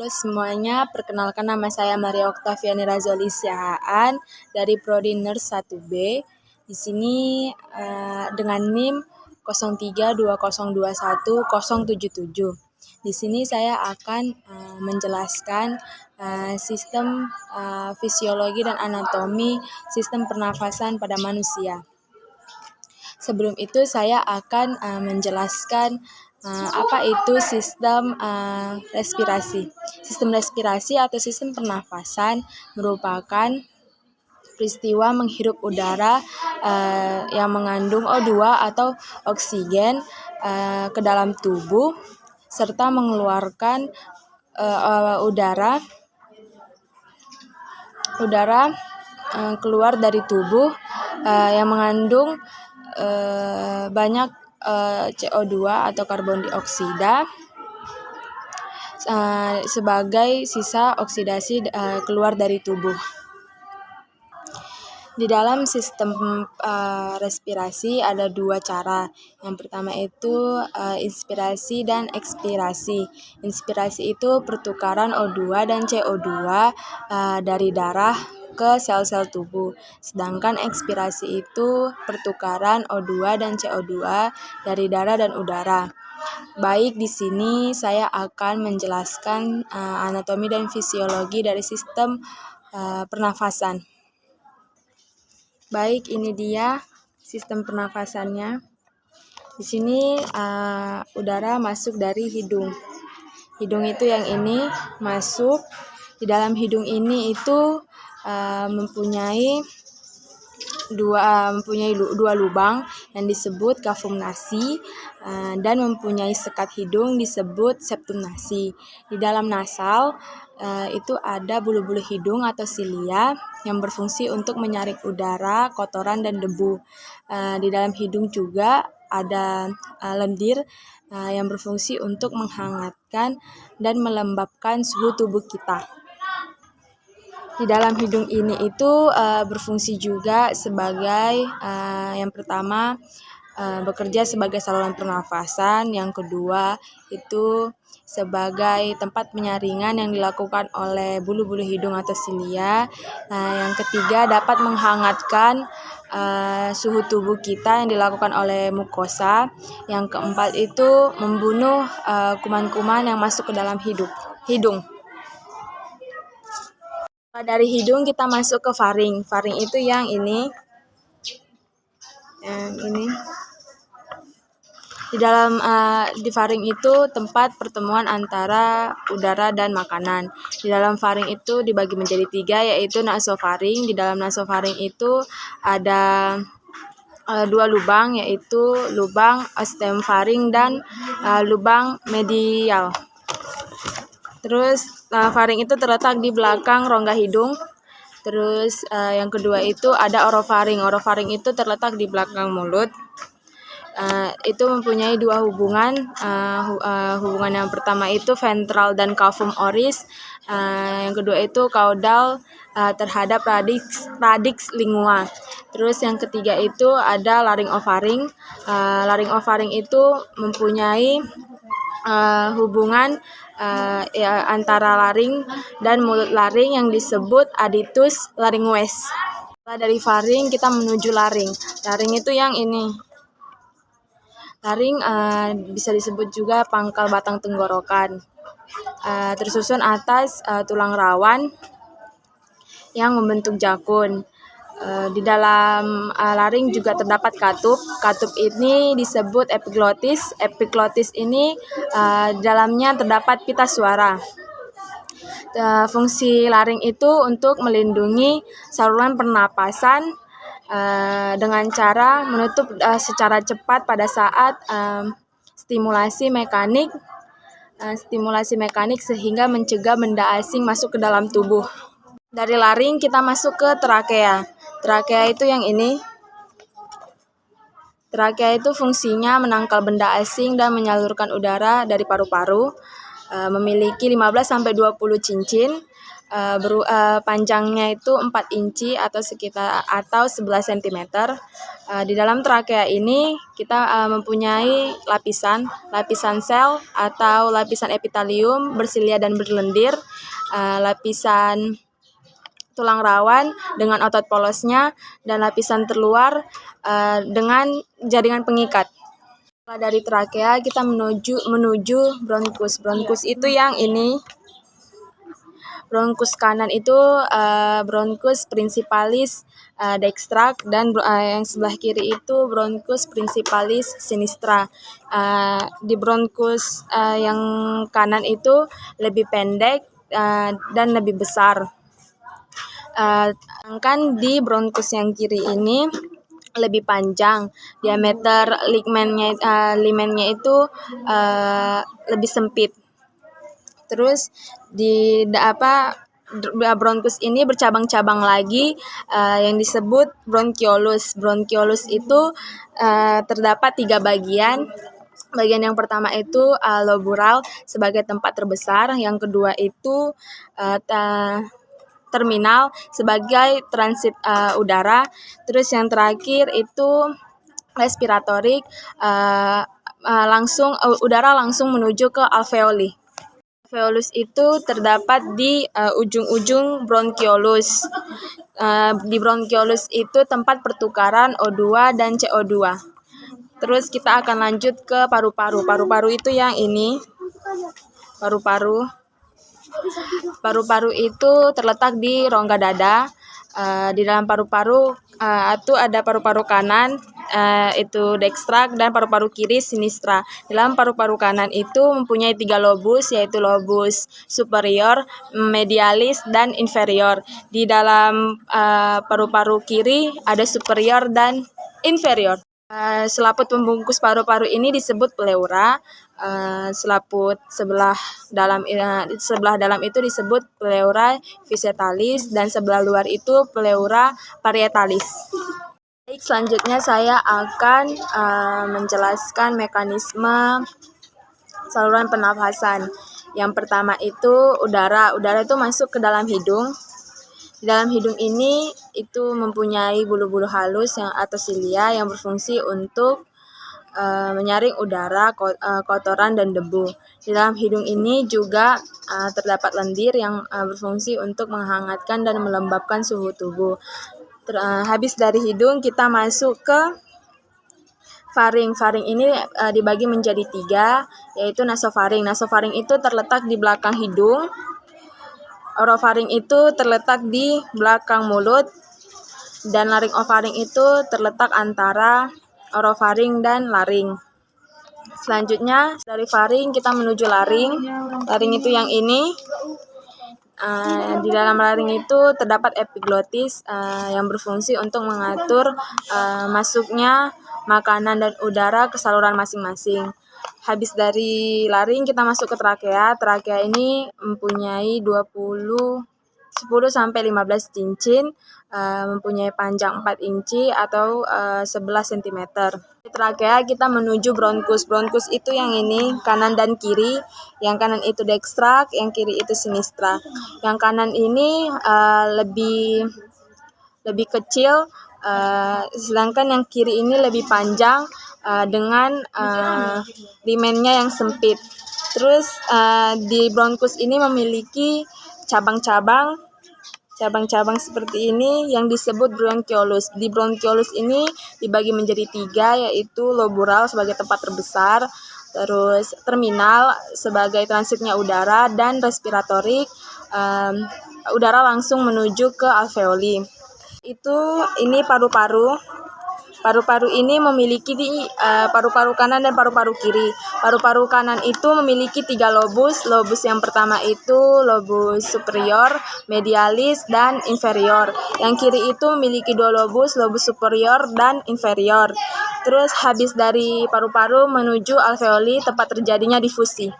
Halo semuanya, perkenalkan nama saya Maria Oktaviani Razoli Siahaan dari Prodi Nurse 1B. Di sini dengan NIM 0320210077. Di sini saya akan menjelaskan sistem fisiologi dan anatomi sistem pernafasan pada manusia. Sebelum itu saya akan menjelaskan apa itu sistem respirasi. Sistem respirasi atau sistem pernafasan merupakan peristiwa menghirup udara yang mengandung O2 atau oksigen ke dalam tubuh serta mengeluarkan udara keluar dari tubuh yang mengandung banyak CO2 atau karbon dioksida sebagai sisa oksidasi keluar dari tubuh. Di dalam sistem respirasi ada dua cara. Yang pertama itu inspirasi dan ekspirasi. Inspirasi itu pertukaran O2 dan CO2 dari darah ke sel-sel tubuh. Sedangkan ekspirasi itu pertukaran O2 dan CO2 dari darah dan udara. Baik, di sini saya akan menjelaskan anatomi dan fisiologi dari sistem pernafasan. Baik, ini dia sistem pernafasannya. Di sini udara masuk dari hidung. Hidung itu yang ini masuk. Di dalam hidung ini itu mempunyai dua lubang yang disebut cavum nasi dan mempunyai sekat hidung disebut septum nasi. Di dalam nasal itu ada bulu-bulu hidung atau silia yang berfungsi untuk menyaring udara, kotoran, dan debu. Di dalam hidung juga ada lendir yang berfungsi untuk menghangatkan dan melembabkan suhu tubuh kita. Di dalam hidung ini itu berfungsi juga sebagai yang pertama bekerja sebagai saluran pernafasan, yang kedua itu sebagai tempat penyaringan yang dilakukan oleh bulu-bulu hidung atau silia. Yang ketiga dapat menghangatkan suhu tubuh kita yang dilakukan oleh mukosa. Yang keempat itu membunuh kuman-kuman yang masuk ke dalam hidung. Dari hidung kita masuk ke faring. Faring itu yang ini. Yang ini. Di faring itu tempat pertemuan antara udara dan makanan. Di dalam faring itu dibagi menjadi 3, yaitu nasofaring. Di dalam nasofaring itu ada 2 lubang, yaitu lubang ostemfaring dan lubang medial. Terus faring itu terletak di belakang rongga hidung. Terus yang kedua itu ada orofaring. Orofaring itu terletak di belakang mulut. Itu mempunyai 2 hubungan. Hubungan yang pertama itu ventral dan cavum oris. Yang kedua itu caudal terhadap radix lingua. Terus yang ketiga itu ada laringofaring. Laringofaring itu mempunyai hubungan antara laring dan mulut laring yang disebut aditus laringoes. Dari faring kita menuju laring. Laring itu yang ini. Laring bisa disebut juga pangkal batang tenggorokan. Tersusun atas tulang rawan yang membentuk jakun. Di dalam laring juga terdapat katup. Katup ini disebut epiglotis. Epiglotis ini di dalamnya terdapat pita suara. Fungsi laring itu untuk melindungi saluran pernapasan dengan cara menutup secara cepat pada saat stimulasi mekanik sehingga mencegah benda asing masuk ke dalam tubuh. Dari laring kita masuk ke trakea. Trakea itu yang ini. Trakea itu fungsinya menangkal benda asing dan menyalurkan udara dari paru-paru. memiliki 15-20 cincin. Panjangnya itu 4 inci atau 11 cm. Di dalam trakea ini kita mempunyai lapisan sel atau lapisan epitelium bersilia dan berlendir, lapisan tulang rawan dengan otot polosnya, dan lapisan terluar dengan jaringan pengikat. Setelah dari trakea kita menuju bronkus. Bronkus itu yang ini. Bronkus kanan itu bronkus principalis dextra, dan yang sebelah kiri itu bronkus principalis sinistra. Di bronkus yang kanan itu lebih pendek dan lebih besar. Sedangkan di bronkus yang kiri ini lebih panjang, diameter limennya itu lebih sempit. Terus di bronkus ini bercabang-cabang lagi yang disebut bronkiolus. Bronkiolus itu terdapat 3 bagian. Bagian yang pertama itu lobural sebagai tempat terbesar, yang kedua itu terminal sebagai transit udara, terus yang terakhir itu respiratorik, udara langsung menuju ke alveoli. Alveolus itu terdapat di ujung-ujung bronkiolus. Di bronkiolus itu tempat pertukaran O2 dan CO2. Terus kita akan lanjut ke paru-paru. Paru-paru itu yang ini. Paru-paru itu terletak di rongga dada. Di dalam paru-paru itu ada paru-paru kanan itu dextra, dan paru-paru kiri sinistra. Dalam paru-paru kanan itu mempunyai 3 lobus, yaitu lobus superior, medialis, dan inferior. Di dalam paru-paru kiri ada superior dan inferior. Selaput pembungkus paru-paru ini disebut pleura. Selaput sebelah dalam itu disebut pleura visceralis, dan sebelah luar itu pleura parietalis. Baik, selanjutnya saya akan menjelaskan mekanisme saluran pernafasan. Yang pertama itu udara. Udara itu masuk ke dalam hidung. Di dalam hidung ini itu mempunyai bulu-bulu halus atau silia yang berfungsi untuk menyaring udara, kotoran, dan debu. Di dalam hidung ini juga terdapat lendir yang berfungsi untuk menghangatkan dan melembabkan suhu tubuh. Habis dari hidung kita masuk ke faring. Faring ini dibagi menjadi 3, yaitu nasofaring. Nasofaring itu terletak di belakang hidung. Orofaring itu terletak di belakang mulut, dan laringofaring itu terletak antara orofaring dan laring. Selanjutnya dari faring kita menuju laring. Laring itu yang ini. Di dalam laring itu terdapat epiglotis yang berfungsi untuk mengatur masuknya makanan dan udara ke saluran masing-masing. Habis dari laring kita masuk ke trakea. Trakea ini mempunyai 10-15 cincin, mempunyai panjang 4 inci atau 11 cm. Di trakea kita menuju bronkus. Bronkus itu yang ini, kanan dan kiri. Yang kanan itu dextra, yang kiri itu sinistra. Yang kanan ini lebih kecil, sedangkan yang kiri ini lebih panjang dengan limennya yang sempit. Terus di bronkus ini memiliki cabang-cabang seperti ini yang disebut bronkiolus. Di bronkiolus ini dibagi menjadi 3, yaitu lobural sebagai tempat terbesar, terus terminal sebagai transitnya udara, dan respiratorik, udara langsung menuju ke alveoli. Ini paru-paru. Paru-paru ini memiliki paru-paru kanan dan paru-paru kiri. Paru-paru kanan itu memiliki 3 lobus. Lobus yang pertama itu lobus superior, medialis, dan inferior. Yang kiri itu memiliki 2 lobus, lobus superior dan inferior. Terus habis dari paru-paru menuju alveoli, tempat terjadinya difusi.